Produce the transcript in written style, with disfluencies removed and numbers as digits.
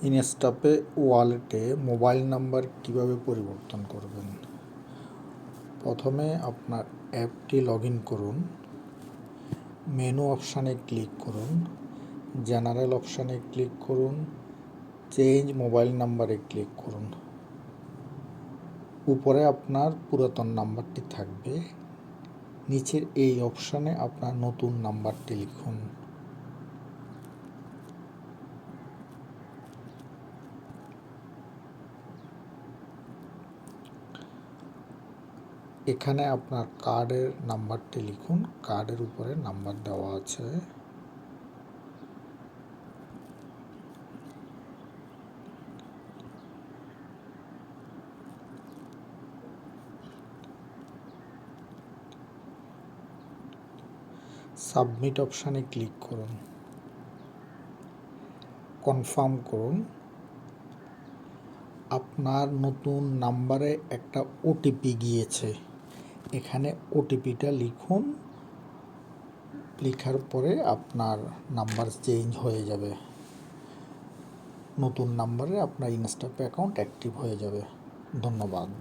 Instapay ওয়ালেটে mobile number কিভাবে পরিবর্তন করবেন। প্রথমে আপনার অ্যাপটি লগ ইন করুন, মেনু অপশানে ক্লিক করুন, জেনারেল অপশানে ক্লিক করুন, চেঞ্জ মোবাইল নাম্বারে ক্লিক করুন। উপরে আপনার পুরাতন নাম্বারটি থাকবে, নিচের এই অপশানে আপনার নতুন নাম্বারটি লিখুন। এখানে আপনার কার্ডের নাম্বারটি লিখুন, কার্ডের উপরে নাম্বার দেওয়া আছে। সাবমিট অপশানে ক্লিক করুন, কনফার্ম করুন। আপনার নতুন নাম্বারে একটা ওটিপি গিয়েছে, এখানে ওটিপিটা লিখুন। লেখার পরে আপনার নাম্বার চেঞ্জ হয়ে যাবে, নতুন নাম্বারে আপনার ইনস্টাপে অ্যাকাউন্ট অ্যাক্টিভ হয়ে যাবে। ধন্যবাদ।